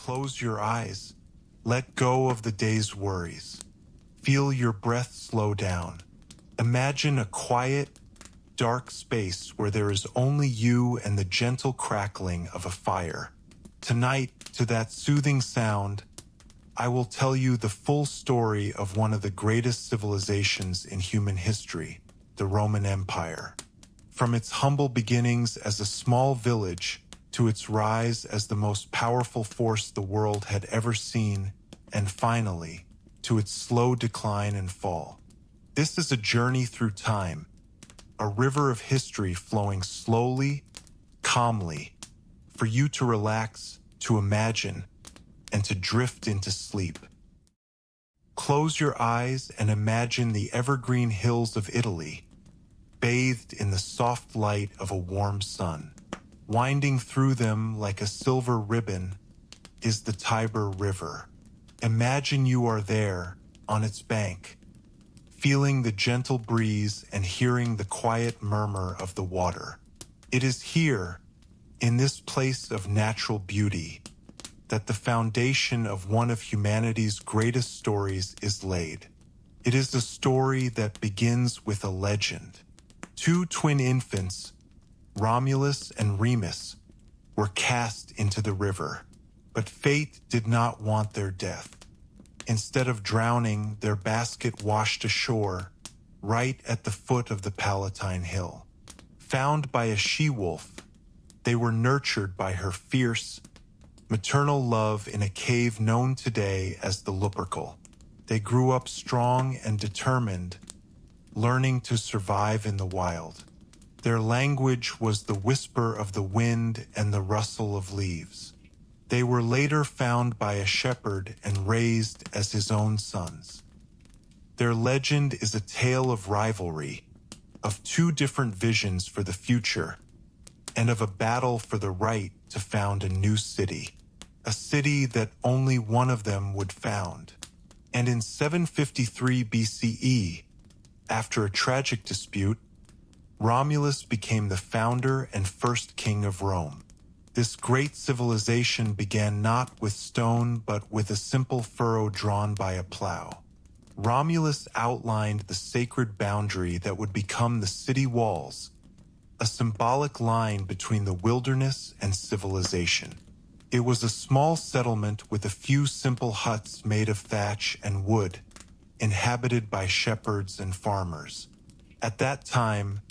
Close your eyes. Let go of the day's worries. Feel your breath slow down. Imagine a quiet, dark space where there is only you and the gentle crackling of a fire. Tonight, to that soothing sound, I will tell you the full story of one of the greatest civilizations in human history, the Roman Empire. From its humble beginnings as a small village to its rise as the most powerful force the world had ever seen, and finally, to its slow decline and fall. This is a journey through time, a river of history flowing slowly, calmly, for you to relax, to imagine, and to drift into sleep. Close your eyes and imagine the evergreen hills of Italy, bathed in the soft light of a warm sun. Winding through them like a silver ribbon is the Tiber River. Imagine you are there, on its bank, feeling the gentle breeze and hearing the quiet murmur of the water. It is here, in this place of natural beauty, that the foundation of one of humanity's greatest stories is laid. It is a story that begins with a legend. Two twin infants, Romulus and Remus, were cast into the river, but fate did not want their death. Instead of drowning, their basket washed ashore, right at the foot of the Palatine Hill. Found by a she-wolf, they were nurtured by her fierce, maternal love in a cave known today as the Lupercal. They grew up strong and determined, learning to survive in the wild. Their language was the whisper of the wind and the rustle of leaves. They were later found by a shepherd and raised as his own sons. Their legend is a tale of rivalry, of two different visions for the future, and of a battle for the right to found a new city, a city that only one of them would found. And in 753 BCE, after a tragic dispute, Romulus became the founder and first king of Rome. This great civilization began not with stone but with a simple furrow drawn by a plow. Romulus outlined the sacred boundary that would become the city walls, a symbolic line between the wilderness and civilization. It was a small settlement with a few simple huts made of thatch and wood, inhabited by shepherds and farmers. At that time,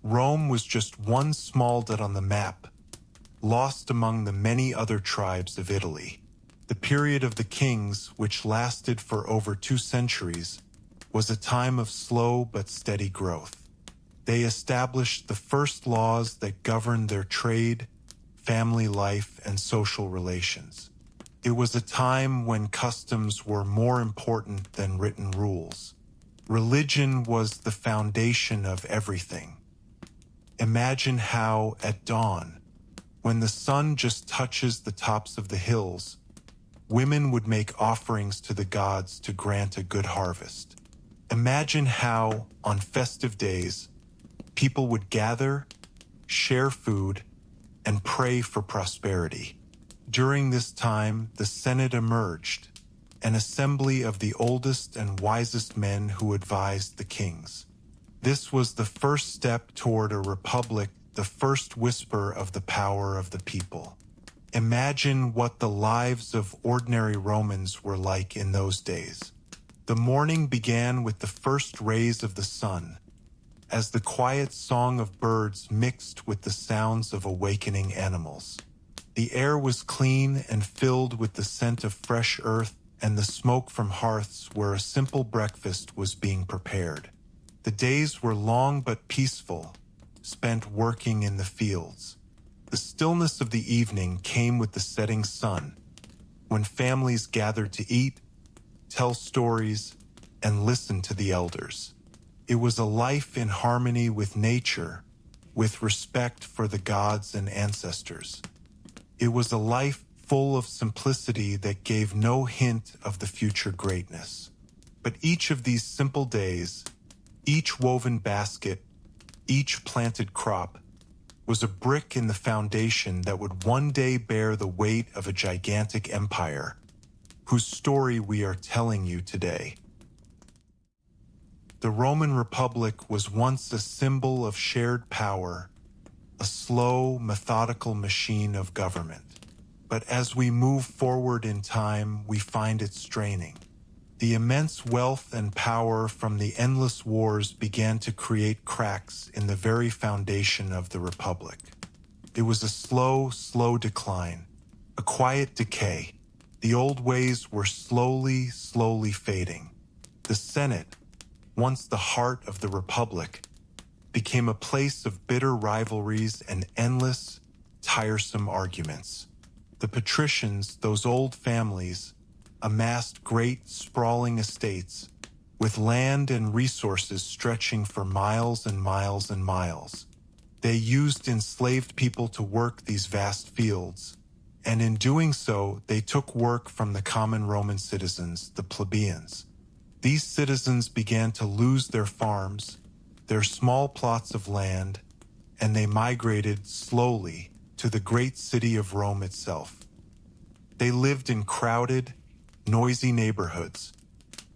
Rome was just one small dot on the map, lost among the many other tribes of Italy. The period of the kings, which lasted for over 2 centuries, was a time of slow but steady growth. They established the first laws that governed their trade, family life, and social relations. It was a time when customs were more important than written rules. Religion was the foundation of everything. Imagine how, at dawn, when the sun just touches the tops of the hills, women would make offerings to the gods to grant a good harvest. Imagine how, on festive days, people would gather, share food, and pray for prosperity. During this time, the Senate emerged, an assembly of the oldest and wisest men who advised the kings. This was the first step toward a republic, the first whisper of the power of the people. Imagine what the lives of ordinary Romans were like in those days. The morning began with the first rays of the sun, as the quiet song of birds mixed with the sounds of awakening animals. The air was clean and filled with the scent of fresh earth and the smoke from hearths where a simple breakfast was being prepared. The days were long but peaceful, spent working in the fields. The stillness of the evening came with the setting sun, when families gathered to eat, tell stories, and listen to the elders. It was a life in harmony with nature, with respect for the gods and ancestors. It was a life full of simplicity that gave no hint of the future greatness. But each of these simple days, each woven basket, each planted crop, was a brick in the foundation that would one day bear the weight of a gigantic empire, whose story we are telling you today. The Roman Republic was once a symbol of shared power, a slow, methodical machine of government. But as we move forward in time, we find it straining. The immense wealth and power from the endless wars began to create cracks in the very foundation of the Republic. It was a slow decline, a quiet decay. The old ways were slowly fading. The Senate, once the heart of the Republic, became a place of bitter rivalries and endless, tiresome arguments. The patricians, those old families, amassed great, sprawling estates, with land and resources stretching for miles and miles and miles. They used enslaved people to work these vast fields, and in doing so, they took work from the common Roman citizens, the plebeians. These citizens began to lose their farms, their small plots of land, and they migrated slowly to the great city of Rome itself. They lived in crowded, noisy neighborhoods,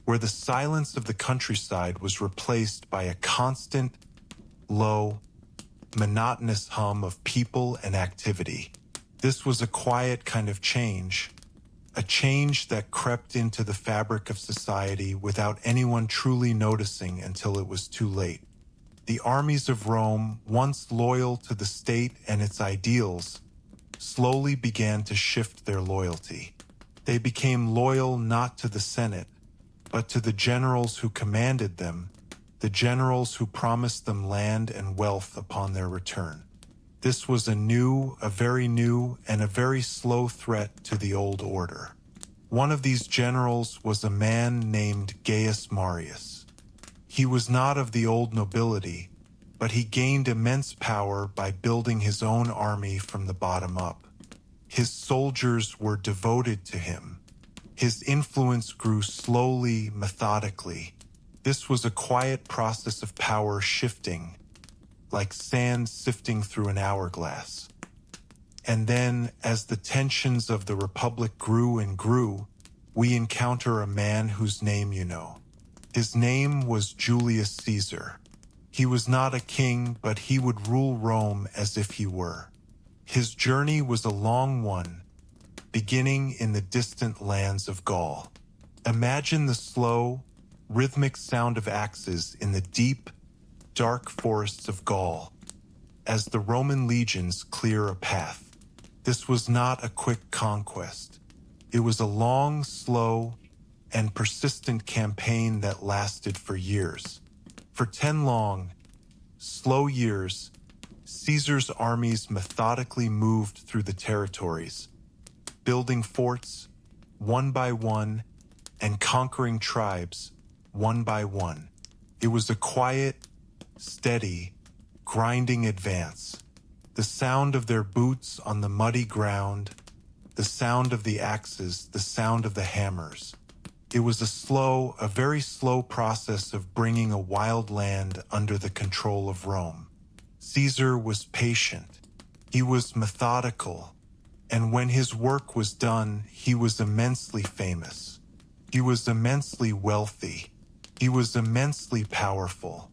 where the silence of the countryside was replaced by a constant, low, monotonous hum of people and activity. This was a quiet kind of change, a change that crept into the fabric of society without anyone truly noticing until it was too late. The armies of Rome, once loyal to the state and its ideals, slowly began to shift their loyalty. They became loyal not to the Senate, but to the generals who commanded them, the generals who promised them land and wealth upon their return. This was a very new, and a very slow threat to the old order. One of these generals was a man named Gaius Marius. He was not of the old nobility, but he gained immense power by building his own army from the bottom up. His soldiers were devoted to him. His influence grew slowly, methodically. This was a quiet process of power shifting, like sand sifting through an hourglass. And then, as the tensions of the Republic grew and grew, we encounter a man whose name you know. His name was Julius Caesar. He was not a king, but he would rule Rome as if he were. His journey was a long one, beginning in the distant lands of Gaul. Imagine the slow, rhythmic sound of axes in the deep, dark forests of Gaul, as the Roman legions clear a path. This was not a quick conquest. It was a long, slow, and persistent campaign that lasted for years. For 10 long, slow years, Caesar's armies methodically moved through the territories, building forts one by one and conquering tribes one by one. It was a quiet, steady, grinding advance. The sound of their boots on the muddy ground, the sound of the axes, the sound of the hammers. It was a very slow process of bringing a wild land under the control of Rome. Caesar was patient. He was methodical. And when his work was done, he was immensely famous. He was immensely wealthy. He was immensely powerful.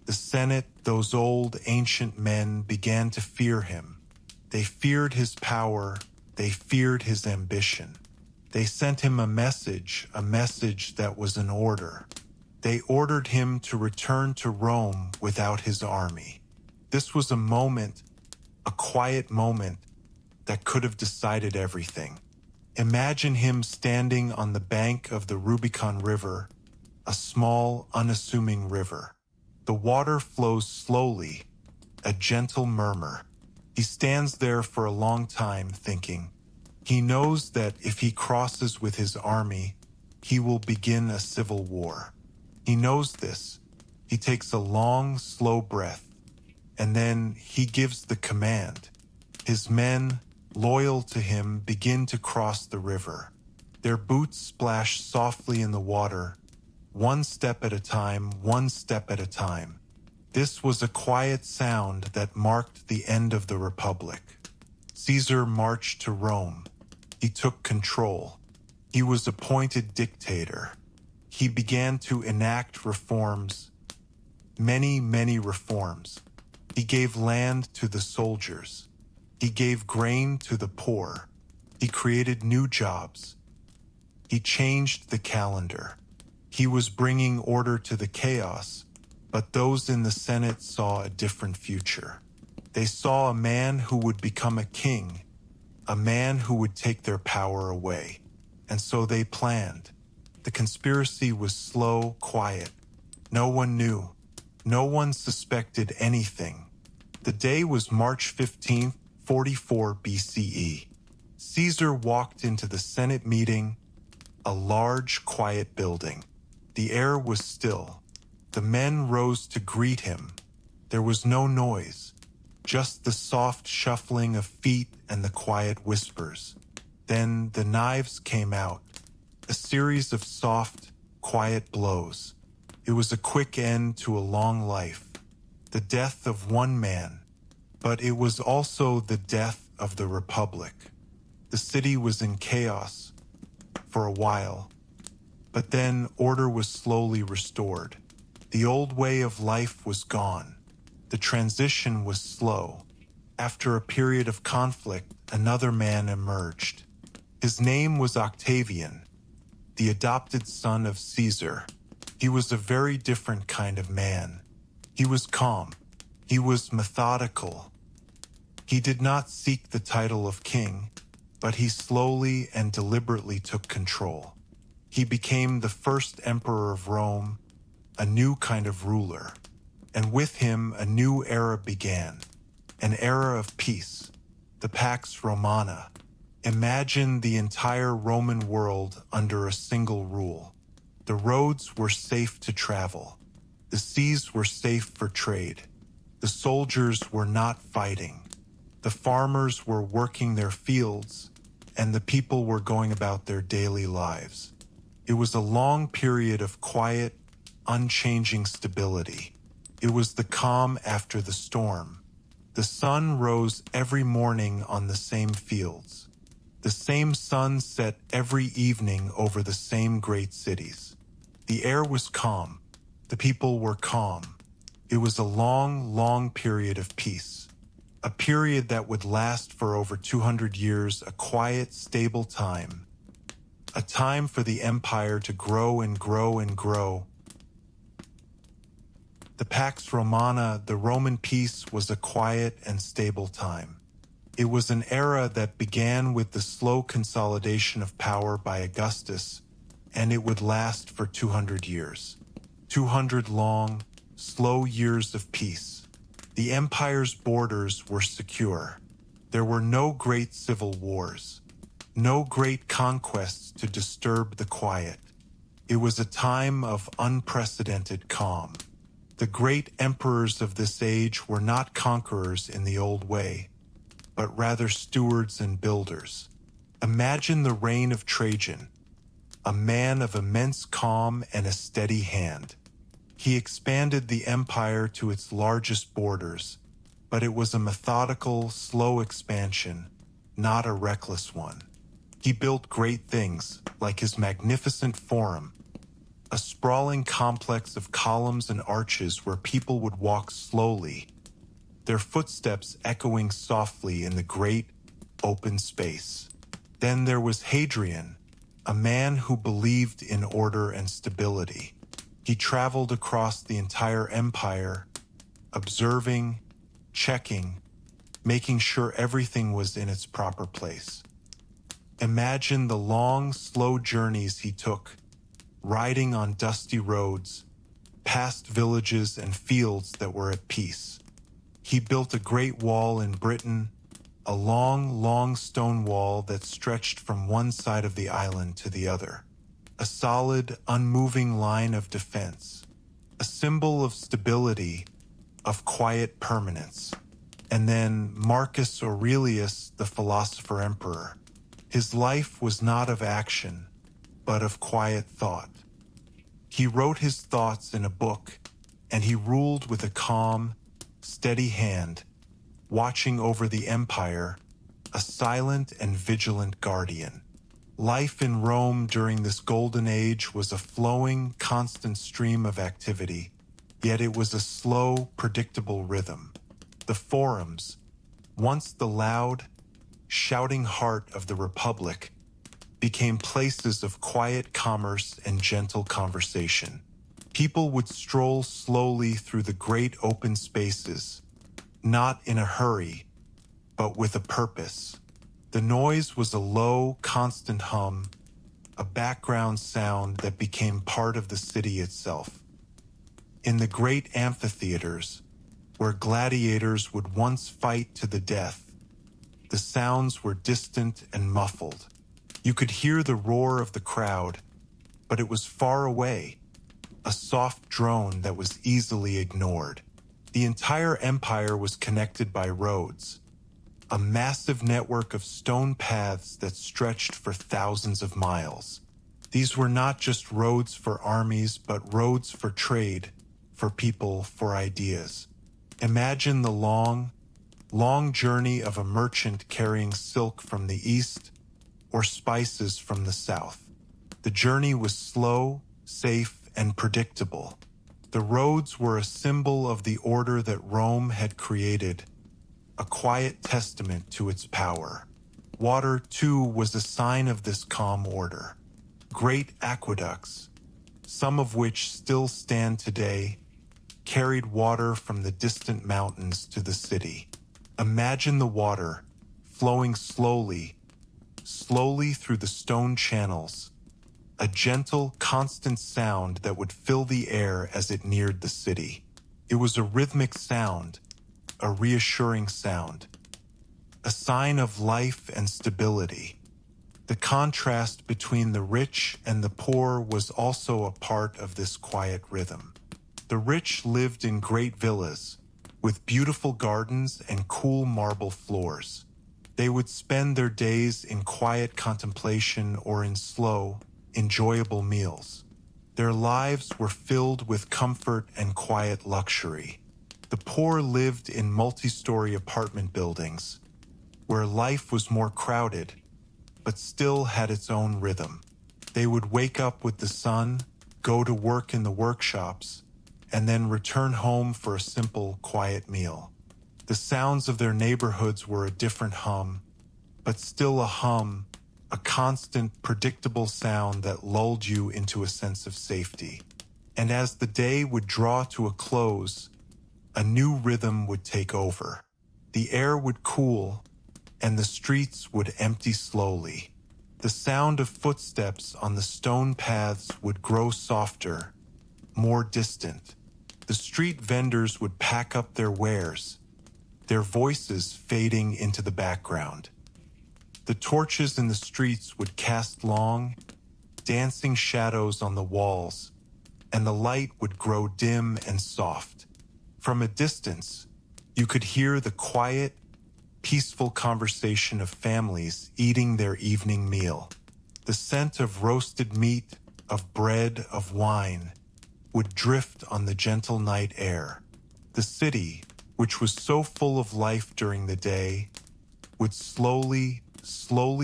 The Senate, those old ancient men, began to fear him. They feared his power. They feared his ambition. They sent him a message that was an order. They ordered him to return to Rome without his army. This was a moment, a quiet moment, that could have decided everything. Imagine him standing on the bank of the Rubicon River, a small, unassuming river. The water flows slowly, a gentle murmur. He stands there for a long time thinking. He knows that if he crosses with his army, he will begin a civil war. He knows this. He takes a long, slow breath, and then he gives the command. His men, loyal to him, begin to cross the river. Their boots splash softly in the water, one step at a time, one step at a time. This was a quiet sound that marked the end of the Republic. Caesar marched to Rome. He took control. He was appointed dictator. He began to enact reforms, many reforms. He gave land to the soldiers. He gave grain to the poor. He created new jobs. He changed the calendar. He was bringing order to the chaos, but those in the Senate saw a different future. They saw a man who would become a king, a man who would take their power away. And so they planned. The conspiracy was slow, quiet. No one knew. No one suspected anything. The day was March 15th, 44 BCE. Caesar walked into the Senate meeting, a large, quiet building. The air was still. The men rose to greet him. There was no noise, just the soft shuffling of feet and the quiet whispers. Then the knives came out, a series of soft, quiet blows. It was a quick end to a long life, the death of one man, but it was also the death of the Republic. The city was in chaos for a while, but then order was slowly restored. The old way of life was gone. The transition was slow. After a period of conflict, another man emerged. His name was Octavian, the adopted son of Caesar. He was a very different kind of man. He was calm. He was methodical. He did not seek the title of king, but he slowly and deliberately took control. He became the first emperor of Rome, a new kind of ruler, and with him a new era began, an era of peace, the Pax Romana. Imagine the entire Roman world under a single rule. The roads were safe to travel. The seas were safe for trade. The soldiers were not fighting. The farmers were working their fields, and the people were going about their daily lives. It was a long period of quiet, unchanging stability. It was the calm after the storm. The sun rose every morning on the same fields. The same sun set every evening over the same great cities. The air was calm. The people were calm. It was a long period of peace. A period that would last for over 200 years, a quiet, stable time. A time for the empire to grow and grow and grow. The Pax Romana, the Roman peace, was a quiet and stable time. It was an era that began with the slow consolidation of power by Augustus, and it would last for 200 years. 200 long, slow years of peace. The empire's borders were secure. There were no great civil wars, no great conquests to disturb the quiet. It was a time of unprecedented calm. The great emperors of this age were not conquerors in the old way, but rather stewards and builders. Imagine the reign of Trajan, a man of immense calm and a steady hand. He expanded the empire to its largest borders, but it was a methodical, slow expansion, not a reckless one. He built great things, like his magnificent forum, a sprawling complex of columns and arches where people would walk slowly, their footsteps echoing softly in the great, open space. Then there was Hadrian, a man who believed in order and stability. He traveled across the entire empire, observing, checking, making sure everything was in its proper place. Imagine the long, slow journeys he took, riding on dusty roads, past villages and fields that were at peace. He built a great wall in Britain, a long stone wall that stretched from one side of the island to the other. A solid, unmoving line of defense, a symbol of stability, of quiet permanence. And then Marcus Aurelius, the philosopher emperor. His life was not of action, but of quiet thought. He wrote his thoughts in a book, and he ruled with a calm, steady hand, watching over the empire, a silent and vigilant guardian. Life in Rome during this golden age was a flowing, constant stream of activity, yet it was a slow, predictable rhythm. The forums, once the loud, shouting heart of the Republic, became places of quiet commerce and gentle conversation. People would stroll slowly through the great open spaces, not in a hurry, but with a purpose. The noise was a low, constant hum, a background sound that became part of the city itself. In the great amphitheaters, where gladiators would once fight to the death, the sounds were distant and muffled. You could hear the roar of the crowd, but it was far away, a soft drone that was easily ignored. The entire empire was connected by roads, a massive network of stone paths that stretched for thousands of miles. These were not just roads for armies, but roads for trade, for people, for ideas. Imagine the long journey of a merchant carrying silk from the east or spices from the south. The journey was slow, safe, and predictable. The roads were a symbol of the order that Rome had created, a quiet testament to its power. Water, too, was a sign of this calm order. Great aqueducts, some of which still stand today, carried water from the distant mountains to the city. Imagine the water flowing slowly through the stone channels, a gentle, constant sound that would fill the air as it neared the city. It was a rhythmic sound, a reassuring sound, a sign of life and stability. The contrast between the rich and the poor was also a part of this quiet rhythm. The rich lived in great villas, with beautiful gardens and cool marble floors. They would spend their days in quiet contemplation or in slow, enjoyable meals. Their lives were filled with comfort and quiet luxury. The poor lived in multi-story apartment buildings, where life was more crowded, but still had its own rhythm. They would wake up with the sun, go to work in the workshops, and then return home for a simple, quiet meal. The sounds of their neighborhoods were a different hum, but still a hum, a constant, predictable sound that lulled you into a sense of safety. And as the day would draw to a close, a new rhythm would take over. The air would cool, and the streets would empty slowly. The sound of footsteps on the stone paths would grow softer, more distant. The street vendors would pack up their wares, their voices fading into the background. The torches in the streets would cast long, dancing shadows on the walls, and the light would grow dim and soft. From a distance, you could hear the quiet, peaceful conversation of families eating their evening meal. The scent of roasted meat, of bread, of wine, would drift on the gentle night air. The city, which was so full of life during the day, would slowly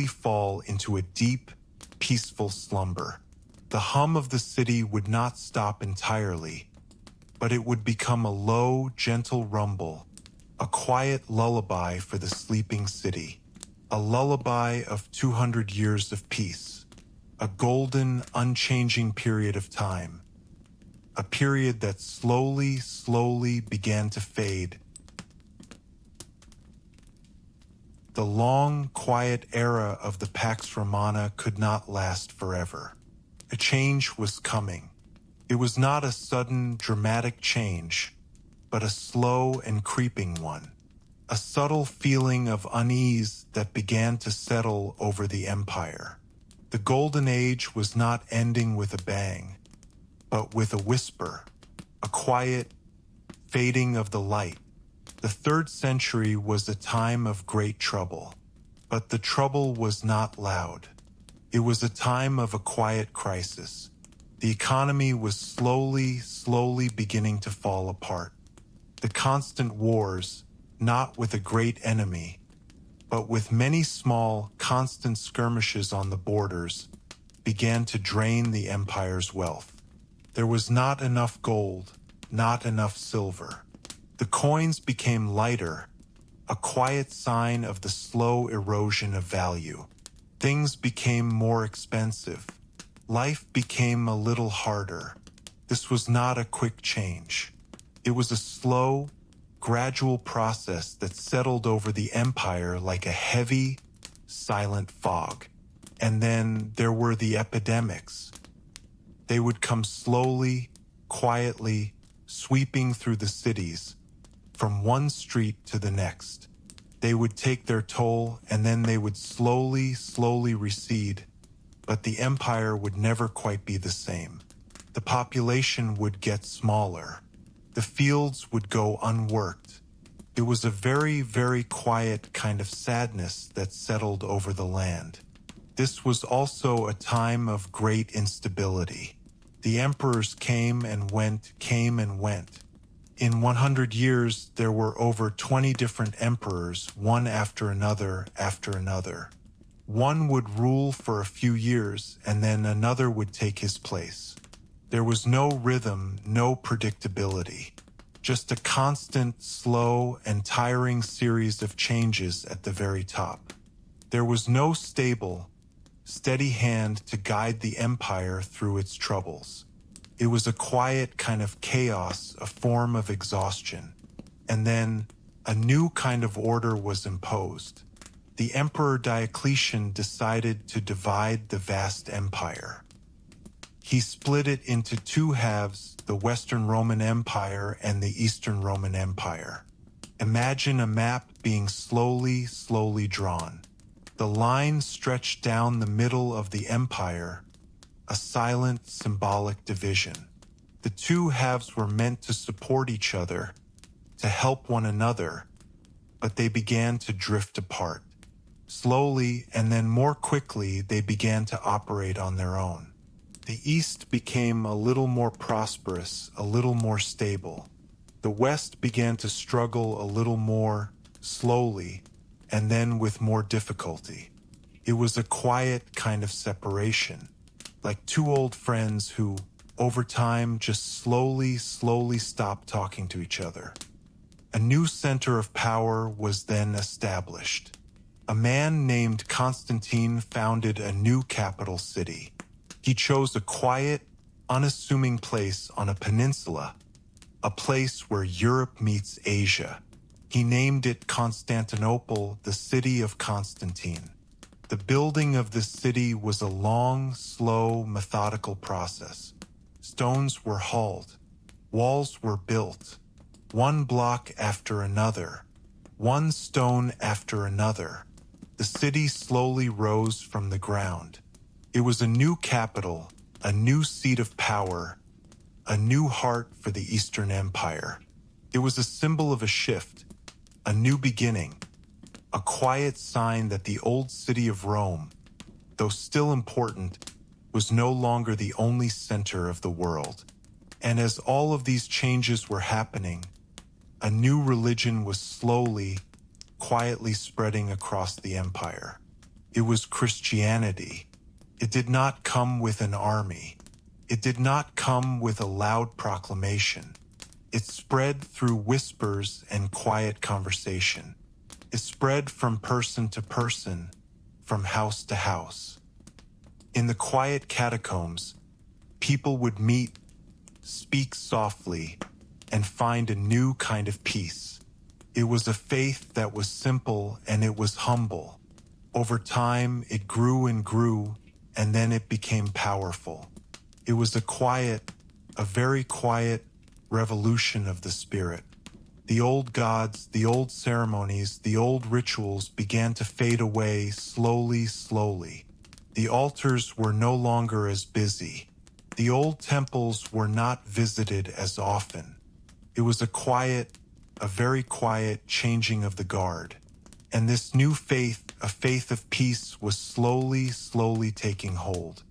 fall into a deep, peaceful slumber. The hum of the city would not stop entirely, but it would become a low, gentle rumble, a quiet lullaby for the sleeping city, a lullaby of 200 years of peace, a golden, unchanging period of time, a period that slowly began to fade. The long, quiet era of the Pax Romana could not last forever. A change was coming. It was not a sudden, dramatic change, but a slow and creeping one. A subtle feeling of unease that began to settle over the empire. The Golden Age was not ending with a bang, but with a whisper, a quiet fading of the light. The 3rd century was a time of great trouble, but the trouble was not loud. It was a time of a quiet crisis. The economy was slowly beginning to fall apart. The constant wars, not with a great enemy, but with many small, constant skirmishes on the borders, began to drain the empire's wealth. There was not enough gold, not enough silver. The coins became lighter, a quiet sign of the slow erosion of value. Things became more expensive. Life became a little harder. This was not a quick change. It was a slow, gradual process that settled over the empire like a heavy, silent fog. And then there were the epidemics. They would come slowly, quietly, sweeping through the cities, from one street to the next. They would take their toll, and then they would slowly recede, but the empire would never quite be the same. The population would get smaller. The fields would go unworked. It was a very quiet kind of sadness that settled over the land. This was also a time of great instability. The emperors came and went. In 100 years, there were over 20 different emperors, one after another. One would rule for a few years, and then another would take his place. There was no rhythm, no predictability, just a constant, slow, and tiring series of changes at the very top. There was no stable, steady hand to guide the empire through its troubles. It was a quiet kind of chaos, a form of exhaustion. And then a new kind of order was imposed. The Emperor Diocletian decided to divide the vast empire. He split it into two halves, the Western Roman Empire and the Eastern Roman Empire. Imagine a map being slowly drawn. The line stretched down the middle of the empire, a silent, symbolic division. The two halves were meant to support each other, to help one another, but they began to drift apart. Slowly, and then more quickly, they began to operate on their own. The East became a little more prosperous, a little more stable. The West began to struggle a little more, slowly, and then with more difficulty. It was a quiet kind of separation, like two old friends who, over time, just slowly stopped talking to each other. A new center of power was then established. A man named Constantine founded a new capital city. He chose a quiet, unassuming place on a peninsula, a place where Europe meets Asia. He named it Constantinople, the city of Constantine. The building of this city was a long, slow, methodical process. Stones were hauled. Walls were built. One block after another. One stone after another. The city slowly rose from the ground. It was a new capital, a new seat of power, a new heart for the Eastern Empire. It was a symbol of a shift, a new beginning, a quiet sign that the old city of Rome, though still important, was no longer the only center of the world. And as all of these changes were happening, a new religion was slowly, quietly spreading across the empire. It was Christianity. It did not come with an army. It did not come with a loud proclamation. It spread through whispers and quiet conversation. It spread from person to person, from house to house. In the quiet catacombs, people would meet, speak softly, and find a new kind of peace. It was a faith that was simple and it was humble. Over time, it grew and grew, and then it became powerful. It was a very quiet revolution of the spirit. The old gods, the old ceremonies, the old rituals began to fade away slowly. The altars were no longer as busy. The old temples were not visited as often. It was a very quiet changing of the guard. And this new faith, a faith of peace, was slowly taking hold.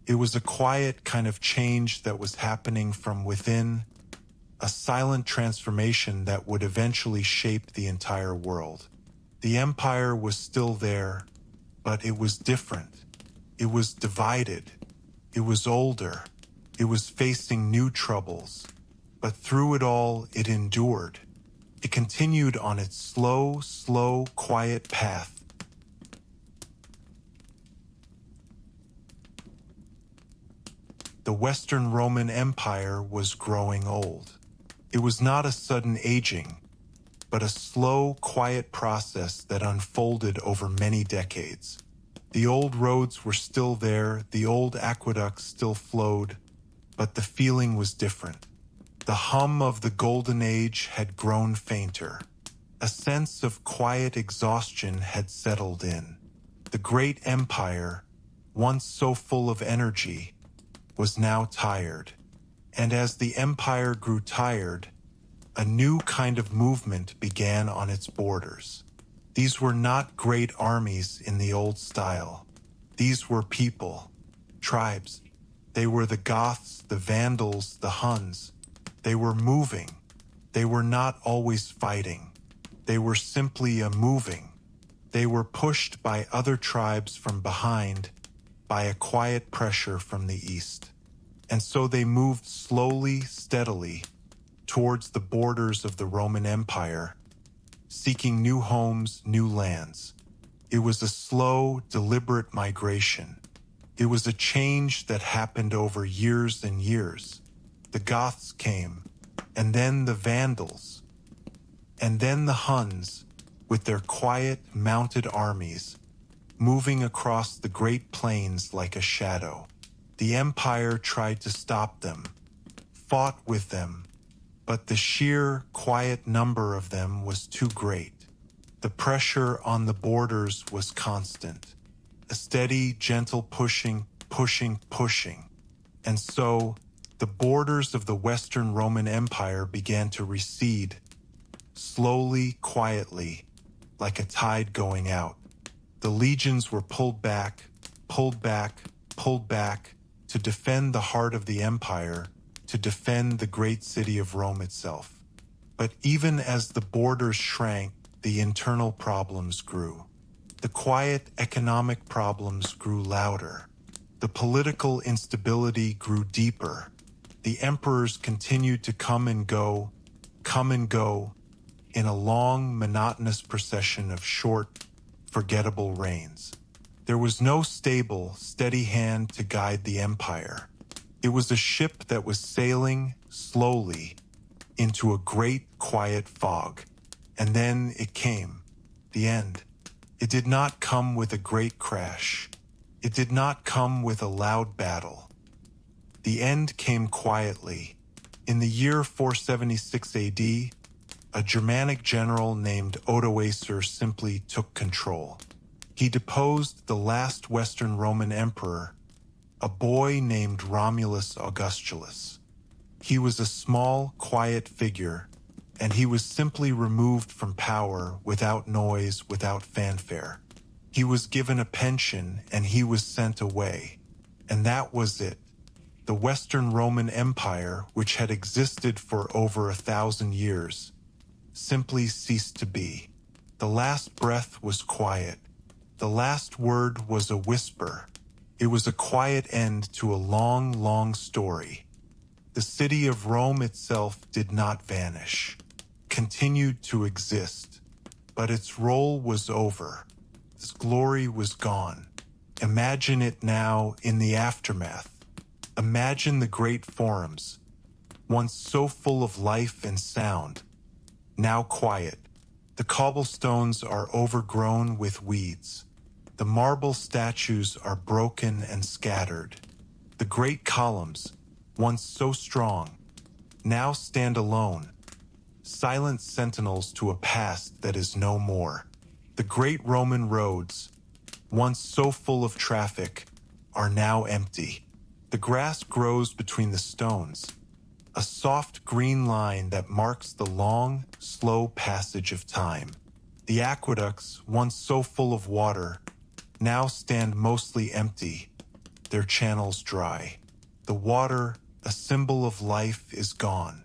It was a quiet kind of change that was happening from within, a silent transformation that would eventually shape the entire world. The empire was still there, but it was different. It was divided. It was older. It was facing new troubles. But through it all, it endured. It continued on its slow, quiet path. The Western Roman Empire was growing old. It was not a sudden aging, but a slow, quiet process that unfolded over many decades. The old roads were still there, the old aqueducts still flowed, but the feeling was different. The hum of the golden age had grown fainter. A sense of quiet exhaustion had settled in. The great empire, once so full of energy, was now tired. And as the empire grew tired, a new kind of movement began on its borders. These were not great armies in the old style. These were people, tribes. They were the Goths, the Vandals, the Huns. They were moving. They were not always fighting. They were simply moving. They were pushed by other tribes from behind, by a quiet pressure from the east. And so they moved slowly, steadily, towards the borders of the Roman Empire, seeking new homes, new lands. It was a slow, deliberate migration. It was a change that happened over years and years. The Goths came, and then the Vandals, and then the Huns, with their quiet, mounted armies, moving across the Great Plains like a shadow. The Empire tried to stop them, fought with them, but the sheer, quiet number of them was too great. The pressure on the borders was constant. A steady, gentle pushing. And so, the borders of the Western Roman Empire began to recede, slowly, quietly, like a tide going out. The legions were pulled back, to defend the heart of the empire, to defend the great city of Rome itself. But even as the borders shrank, the internal problems grew. The quiet economic problems grew louder. The political instability grew deeper. The emperors continued to come and go, in a long, monotonous procession of short, forgettable reigns. There was no stable, steady hand to guide the empire. It was a ship that was sailing slowly into a great, quiet fog. And then it came, the end. It did not come with a great crash. It did not come with a loud battle. The end came quietly. In the year 476 AD, a Germanic general named Odoacer simply took control. He deposed the last Western Roman emperor, a boy named Romulus Augustulus. He was a small, quiet figure, and he was simply removed from power without noise, without fanfare. He was given a pension and he was sent away. And that was it. The Western Roman Empire, which had existed for over 1,000 years, simply ceased to be. The last breath was quiet. The last word was a whisper. It was a quiet end to a long, long story. The city of Rome itself did not vanish, continued to exist, but its role was over. Its glory was gone. Imagine it now in the aftermath. Imagine the great forums, once so full of life and sound, now quiet. The cobblestones are overgrown with weeds. The marble statues are broken and scattered. The great columns, once so strong, now stand alone, silent sentinels to a past that is no more. The great Roman roads, once so full of traffic, are now empty. The grass grows between the stones, a soft green line that marks the long, slow passage of time. The aqueducts, once so full of water, now stand mostly empty. their channels dry. The water, a symbol of life, is gone.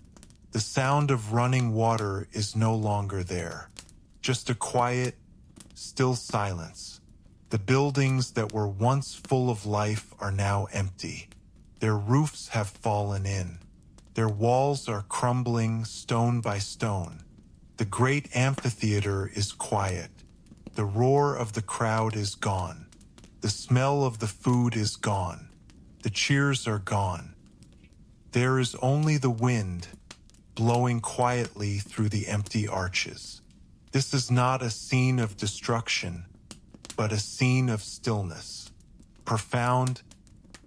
The sound of running water is no longer there. Just a quiet, still silence. The buildings that were once full of life are now empty. Their roofs have fallen in. Their walls are crumbling stone by stone. The great amphitheater is quiet. The roar of the crowd is gone. The smell of the food is gone. The cheers are gone. There is only the wind blowing quietly through the empty arches. This is not a scene of destruction, but a scene of stillness. Profound,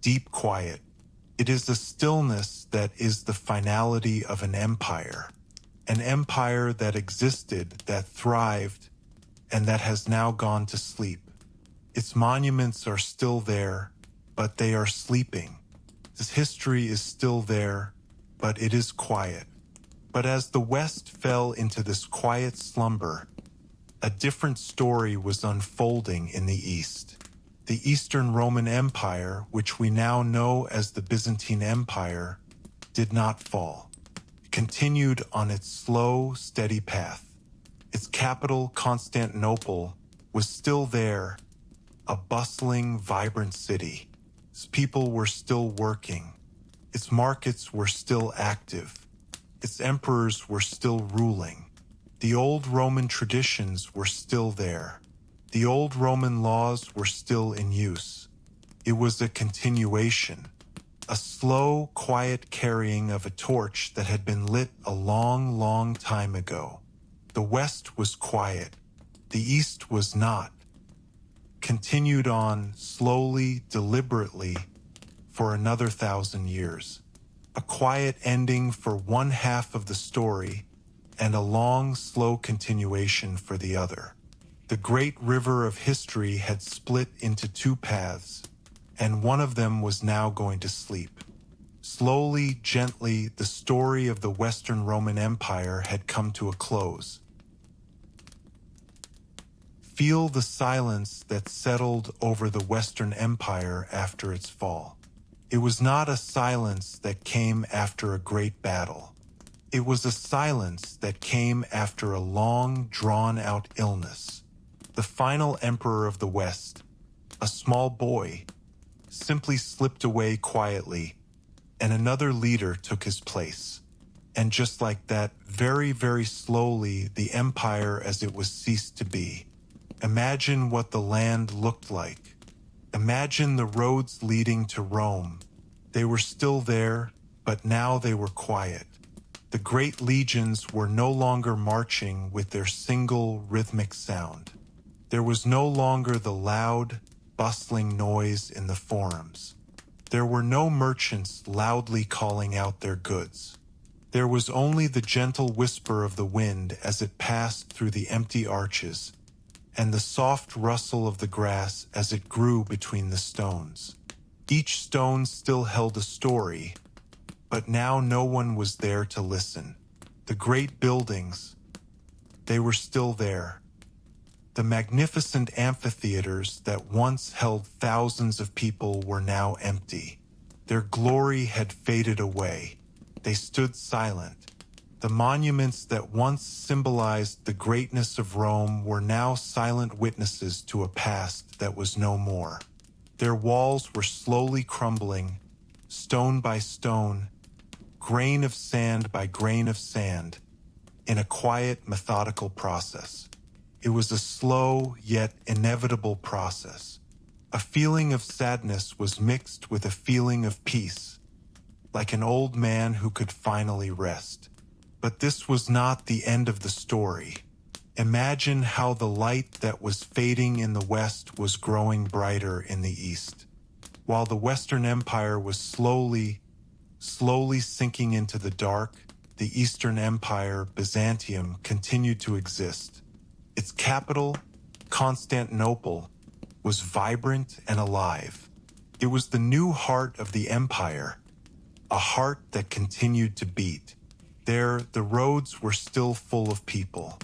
deep quiet. It is a stillness that is the finality of an empire that existed, that thrived, and that has now gone to sleep. Its monuments are still there, but they are sleeping. Its history is still there, but it is quiet. But as the West fell into this quiet slumber, a different story was unfolding in the East. The Eastern Roman Empire, which we now know as the Byzantine Empire, did not fall. It continued on its slow, steady path. Its capital, Constantinople, was still there, a bustling, vibrant city. Its people were still working. Its markets were still active. Its emperors were still ruling. The old Roman traditions were still there. The old Roman laws were still in use. It was a continuation, a slow, quiet carrying of a torch that had been lit a long, long time ago. The West was quiet. The East was not. Continued on, slowly, deliberately, for another 1,000 years. A quiet ending for one half of the story, and a long, slow continuation for the other. The great river of history had split into two paths, and one of them was now going to sleep. Slowly, gently, the story of the Western Roman Empire had come to a close. Feel the silence that settled over the Western Empire after its fall. It was not a silence that came after a great battle. It was a silence that came after a long, drawn-out illness. The final emperor of the West, a small boy, simply slipped away quietly, and another leader took his place. And just like that, very, very slowly, the empire as it was ceased to be. Imagine what the land looked like. Imagine the roads leading to Rome. They were still there, but now they were quiet. The great legions were no longer marching with their single rhythmic sound. There was no longer the loud, bustling noise in the forums. There were no merchants loudly calling out their goods. There was only the gentle whisper of the wind as it passed through the empty arches, and the soft rustle of the grass as it grew between the stones. Each stone still held a story, but now no one was there to listen. The great buildings, they were still there. The magnificent amphitheaters that once held thousands of people were now empty. Their glory had faded away. They stood silent. The monuments that once symbolized the greatness of Rome were now silent witnesses to a past that was no more. Their walls were slowly crumbling, stone by stone, grain of sand by grain of sand, in a quiet, methodical process. It was a slow, yet inevitable process. A feeling of sadness was mixed with a feeling of peace, like an old man who could finally rest. But this was not the end of the story. Imagine how the light that was fading in the West was growing brighter in the East. While the Western Empire was slowly sinking into the dark, the Eastern Empire, Byzantium, continued to exist. Its capital, Constantinople, was vibrant and alive. It was the new heart of the empire, a heart that continued to beat. There, the roads were still full of people.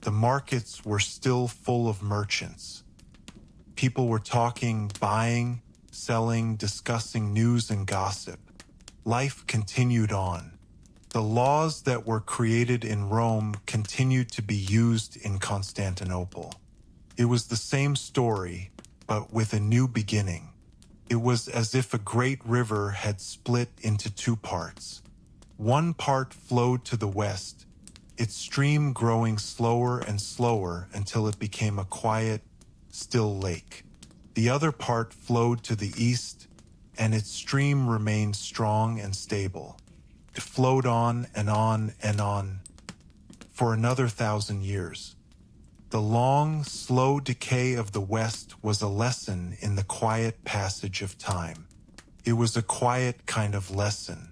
The markets were still full of merchants. People were talking, buying, selling, discussing news and gossip. Life continued on. The laws that were created in Rome continued to be used in Constantinople. It was the same story, but with a new beginning. It was as if a great river had split into two parts. One part flowed to the west, its stream growing slower and slower until it became a quiet, still lake. The other part flowed to the east, and its stream remained strong and stable. It flowed on and on and on for another 1,000 years. The long, slow decay of the West was a lesson in the quiet passage of time. It was a quiet kind of lesson,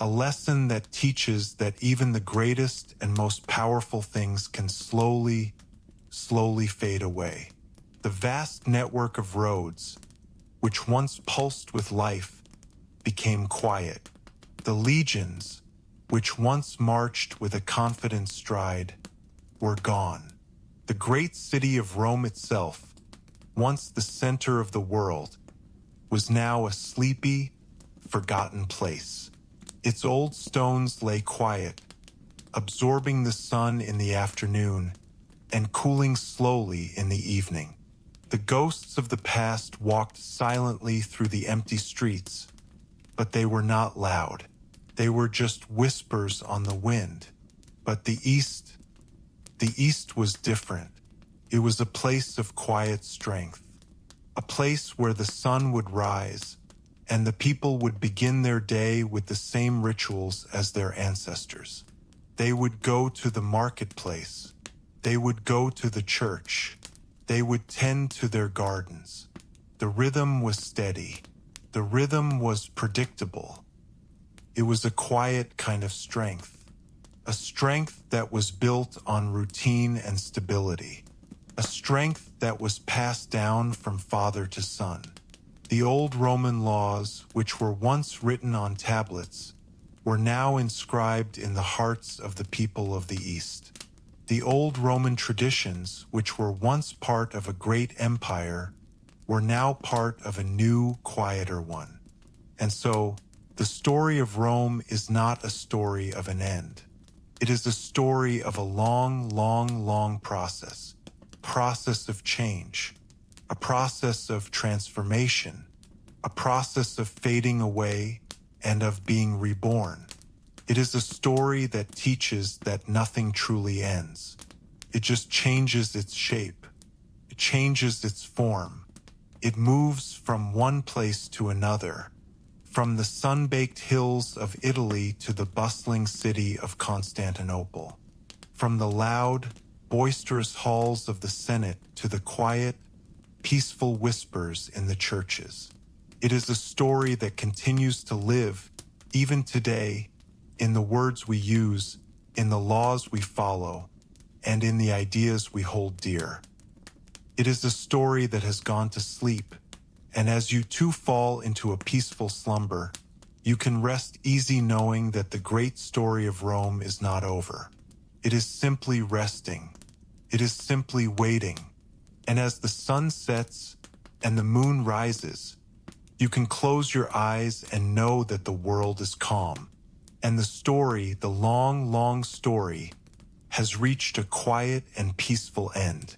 a lesson that teaches that even the greatest and most powerful things can slowly fade away. The vast network of roads, which once pulsed with life, became quiet. The legions, which once marched with a confident stride, were gone. The great city of Rome itself, once the center of the world, was now a sleepy, forgotten place. Its old stones lay quiet, absorbing the sun in the afternoon and cooling slowly in the evening. The ghosts of the past walked silently through the empty streets, but they were not loud. They were just whispers on the wind. But the East was different. It was a place of quiet strength, a place where the sun would rise and the people would begin their day with the same rituals as their ancestors. They would go to the marketplace. They would go to the church. They would tend to their gardens. The rhythm was steady. The rhythm was predictable. It was a quiet kind of strength, a strength that was built on routine and stability, a strength that was passed down from father to son. The old Roman laws, which were once written on tablets, were now inscribed in the hearts of the people of the East. The old Roman traditions, which were once part of a great empire, were now part of a new, quieter one. And so, the story of Rome is not a story of an end. It is a story of a long process of change, a process of transformation, a process of fading away and of being reborn. It is a story that teaches that nothing truly ends. It just changes its shape. It changes its form. It moves from one place to another, from the sun-baked hills of Italy to the bustling city of Constantinople, from the loud, boisterous halls of the Senate to the quiet, peaceful whispers in the churches. It is a story that continues to live, even today, in the words we use, in the laws we follow, and in the ideas we hold dear. It is a story that has gone to sleep, and as you too fall into a peaceful slumber, you can rest easy knowing that the great story of Rome is not over. It is simply resting. It is simply waiting. And as the sun sets and the moon rises, you can close your eyes and know that the world is calm. And the story, the long story, has reached a quiet and peaceful end.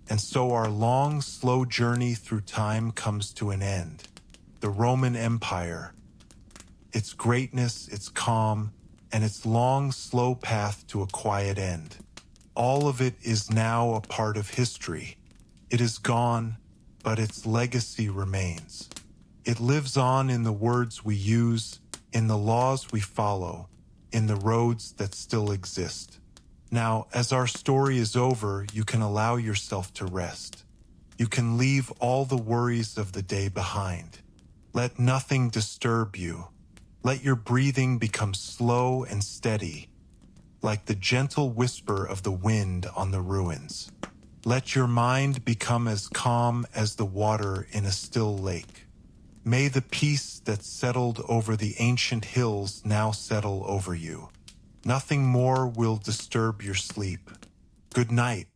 And so our long, slow journey through time comes to an end. The Roman Empire, its greatness, its calm, and its long, slow path to a quiet end. All of it is now a part of history. It is gone, but its legacy remains. It lives on in the words we use, in the laws we follow, in the roads that still exist. Now, as our story is over, you can allow yourself to rest. You can leave all the worries of the day behind. Let nothing disturb you. Let your breathing become slow and steady, like the gentle whisper of the wind on the ruins. Let your mind become as calm as the water in a still lake. May the peace that settled over the ancient hills now settle over you. Nothing more will disturb your sleep. Good night.